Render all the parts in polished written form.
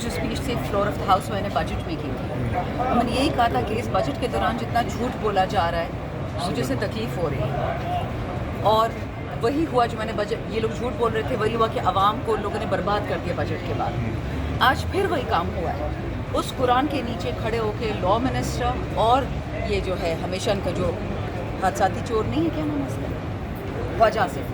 جو اسپیچ تھی floor of the house میں نے بجٹ میں کی تھی. میں نے یہی کہا تھا کہ اس بجٹ کے دوران جتنا جھوٹ بولا جا رہا ہے مجھے سے تکلیف ہو رہی ہے. اور وہی ہوا جو میں نے بجٹ یہ لوگ جھوٹ بول رہے تھے وہی ہوا کہ عوام کو لوگوں نے برباد کر دیا بجٹ کے بعد. آج پھر وہی کام ہوا ہے. اس قرآن کے نیچے کھڑے ہو کے لا منسٹر اور یہ جو ہے ہمیشہ ان کا جو حادثاتی چور نہیں ہے کیا نام ہے اس کا خواجہ آصف,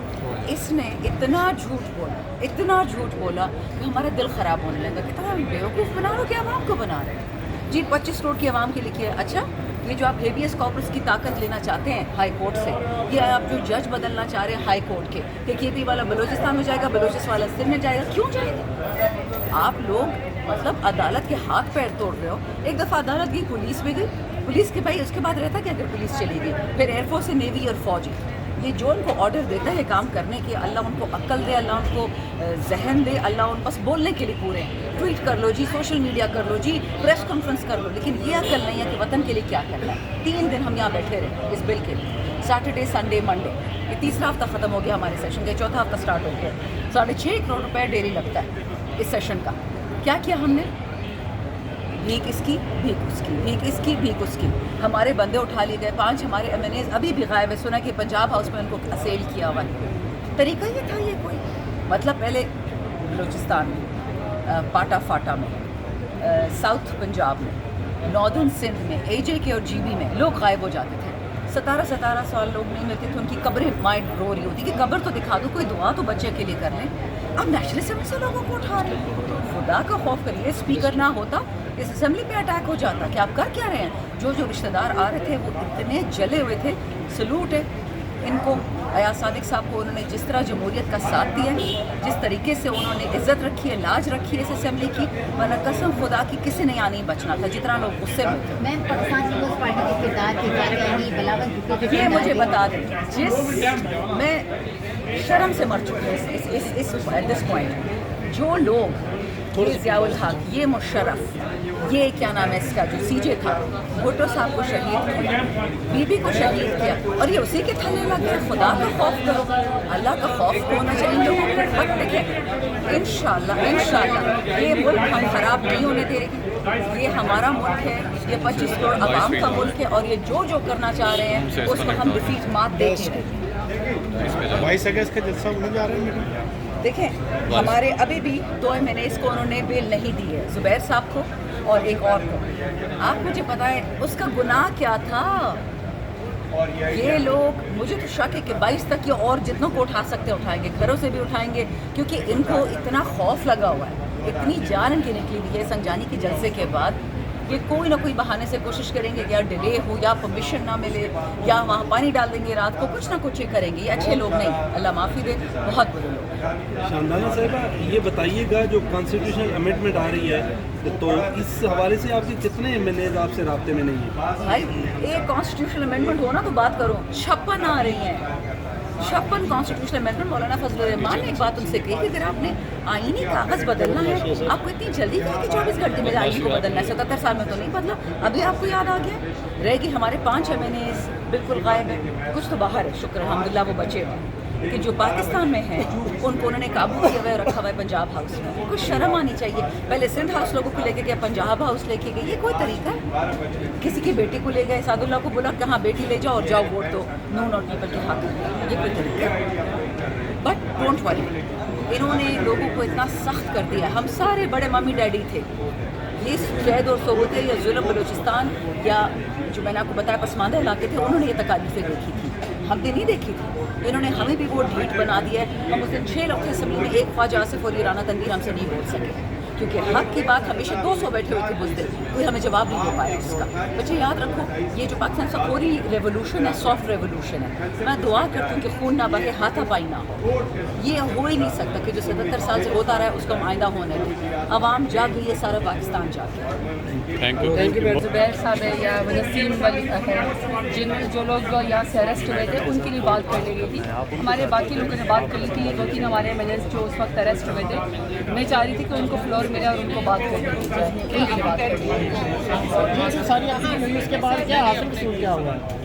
اس نے اتنا جھوٹ بولا کہ ہمارا دل خراب ہونے لگا. کتنا بیوقوف بنا رہے ہو کہ عوام کو بنا رہے ہیں جی. 25 کروڑ کی عوام کے لکھی ہے. اچھا یہ جو آپ ہیبیس کارپس کی طاقت لینا چاہتے ہیں ہائی کورٹ سے, یہ آپ جو جج بدلنا چاہ رہے ہیں ہائی کورٹ کے کہ کے پی والا بلوچستان میں جائے گا, بلوچستان والا سندھ میں جائے گا, کیوں جائے گا؟ آپ لوگ مطلب عدالت کے ہاتھ پیر توڑ رہے ہو. ایک دفعہ عدالت گئی, پولیس بھی گئی, پولیس کے بھائی اس کے بعد رہتا کہ اگر پولیس چلی گئی پھر ایئر فورس نیوی اور فوجی, یہ جو ان کو آرڈر دیتا ہے کام کرنے کے, اللہ ان کو عقل دے, اللہ ان کو ذہن دے, اللہ ان بس بولنے کے لیے پورے ہیں. ٹویٹ کر لو جی, سوشل میڈیا کر لو جی, پریس کانفرنس کر لو, لیکن یہ عقل نہیں ہے کہ وطن کے لیے کیا کرنا ہے. 3 دن ہم یہاں بیٹھے رہے اس بل کے لیے, سیٹرڈے سنڈے منڈے, یہ تیسرا ہفتہ ختم ہو گیا ہمارے سیشن کا, چوتھا ہفتہ سٹارٹ ہو گیا. 6.5 کروڑ روپے ڈیلی لگتا ہے اس سیشن کا. کیا کیا ہم نے؟ بھیک اس کی, بھیک اس کی, بھیک اس کی, بھیک اس کی. ہمارے بندے اٹھا لیے گئے. 5 ہمارے ایم این ایز ابھی بھی غائب ہے. سنا کہ پنجاب ہاؤس میں ان کو اسیل کیا ہوا ہے. طریقہ یہ تھا یہ کوئی مطلب پہلے بلوچستان میں, پاٹا فاٹا میں, ساؤتھ پنجاب میں, ناردرن سندھ میں, اے جے کے اور جی بی میں لوگ غائب ہو جاتے تھے. 17 سال لوگ نہیں ملتے تھے. ان کی قبریں مائنڈ رو رہی ہوتی کہ قبر تو دکھا دو, کوئی دعا تو بچے کے لیے کر لیں. اب نیشنل اسمبلی سے لوگوں کو اٹھا رہے ہیں. خدا کا خوف کریے, اسپیکر نہ ہوتا اس اسمبلی پہ اٹیک ہو جاتا کہ آپ کر کیا رہے ہیں. جو رشتہ دار آ رہے تھے وہ اتنے جلے ہوئے تھے. سلوٹ ہے ان کو, ایاز صادق صاحب کو. انہوں نے جس طرح جمہوریت کا ساتھ دیا, جس طریقے سے انہوں نے عزت رکھی ہے, لاج رکھی ہے اس اسمبلی کی, ورنہ قسم خدا کی کسی نے یہاں نہیں بچنا تھا. جتنا لوگ غصے میں تھے. میں پاکستان پیپلز پارٹی کے کردار کے کیا کہیں بلاول بھٹو کے یہ مجھے بتا دیں, جس میں شرم سے مر چکے ہیں اس ایٹ دس پوائنٹ, جو لوگ یہ ضیاء الحق, یہ مشرف, یہ کیا نام ہے اس کا جو سی جے تھا, بھٹو صاحب کو شہید کیا, بی بی کو شہید کیا, اور یہ اسی کے تھلے لگے. خدا کا خوف کرو, اللہ کا خوف ہونا چاہیے لوگوں کو. وقت دیکھیں انشاءاللہ یہ ملک ہم خراب نہیں ہونے دے رہے. یہ ہمارا ملک ہے, یہ 25 کروڑ عوام کا ملک ہے, اور یہ جو کرنا چاہ رہے ہیں اس کو ہم ڈیفیٹ مات دے کے رہے. 22 اگست کا جلسہ ہونے جا رہے ہیں. دیکھیں ہمارے ابھی بھی 2 MNAs کو انہوں نے بیل نہیں دی ہے, زبیر صاحب کو اور ایک اور کو. آپ مجھے بتائیں اس کا گناہ کیا تھا؟ یہ لوگ, مجھے تو شک ہے کہ 22 تک یہ اور جتنوں کو اٹھا سکتے اٹھائیں گے, گھروں سے بھی اٹھائیں گے, کیونکہ ان کو اتنا خوف لگا ہوا ہے, اتنی جان ان کی نکلی ہوئی ہے سنجانی کے جلسے کے بعد. یہ کوئی نہ کوئی بہانے سے کوشش کریں گے کہ یا ڈیلے ہو, یا پرمیشن نہ ملے, یا وہاں پانی ڈال دیں گے رات کو, کچھ نہ کچھ یہ کریں گے. یہ اچھے لوگ نہیں, اللہ معافی دے, بہت برے لوگ. شاندانہ صاحبہ یہ بتائیے گا جو کانسٹیٹیوشنل امینڈمنٹ آ رہی ہے تو اس حوالے سے آپ کے کتنے MNAs آپ سے رابطے میں نہیں ہیں؟ بھائی ایک کانسٹیٹیوشنل امینڈمنٹ ہونا تو بات کرو, 56 آ رہی ہیں, 56 کانسٹیٹیوشنل امینڈمنٹ. مولانا فضل الرحمان نے ایک بات ان سے کہی کہ اگر آپ نے آئینی کاغذ بدلنا ہے, آپ کو اتنی جلدی کہا کہ 24 گھنٹے میں آئین کو بدلنا ہے, 77 سال میں تو نہیں بدلا. ابھی آپ کو یاد آ گیا. رہ گی ہمارے 5 MNAs بالکل غائب ہیں, کچھ تو باہر ہے, شکر الحمدللہ وہ بچے ہوئے, کہ جو پاکستان میں ہیں ان کو انہوں نے قابو کیا ہوا ہے, رکھا ہوا ہے پنجاب ہاؤس میں. کچھ شرم آنی چاہیے. پہلے سندھ ہاؤس لوگوں کو لے کے گیا, پنجاب ہاؤس لے کے گئے, یہ کوئی طریقہ ہے؟ کسی کی بیٹی کو لے گئے, سعد اللہ کو بولا کہ ہاں بیٹی لے جاؤ اور جاؤ ووٹ دو, نون اور پیپل کے حق میں, یہ کوئی طریقہ ہے؟ بٹ ڈونٹ وری, انہوں نے لوگوں کو اتنا سخت کر دیا. ہم سارے بڑے ممی ڈیڈی تھے, یہ قید اور صوبتے یا ظلم بلوچستان یا جو میں نے آپ کو بتایا پسماندہ علاقے تھے, انہوں نے یہ تکالیفیں دیکھی تھی, ہم نے نہیں دیکھی تھی. انہوں نے ہمیں بھی وہ ڈھیٹ بنا دیا ہے. ہم اس دن 6 لوگ تھے اسمبلی میں, ایک خواجہ آصف اور رانا تنویر ہم سے نہیں بول سکے, کیونکہ حق کی بات ہمیشہ 200 بیٹھے ہوئے تھے بزدل, کوئی ہمیں جواب نہیں دے پایا اس کا. بچے یاد رکھو, یہ جو پاکستان کا پوری ریولوشن ہے سافٹ ریولوشن ہے. میں دعا کرتی ہوں کہ خون نہ بہے, ہاتھا پائی نہ ہو. یہ ہو ہی نہیں سکتا کہ جو 77 سال سے ہوتا رہا ہے اس کو ہم آئندہ ہونے دیں. عوام جاگ گئی ہے, سارا پاکستان جاگ گیا. زبیر صاحب ہے یا وسیم ولی ہے, جو لوگ یہاں سے اریسٹ ہوئے تھے ان کی بھی بات کر لی گئی تھی. ہمارے باقی لوگوں نے بات کر لی تھی, 2-3 ہمارے MNAs جو اس وقت اریسٹ ہوئے تھے, میں چاہ رہی تھی کہ ان کو فلور ملے اور ان کو بات کرنی تھی, ان کی بات کرنی. ساری آپ کی اس کے بعد کیا حاصل کیا ہوا ہے؟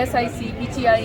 SIC, PTI,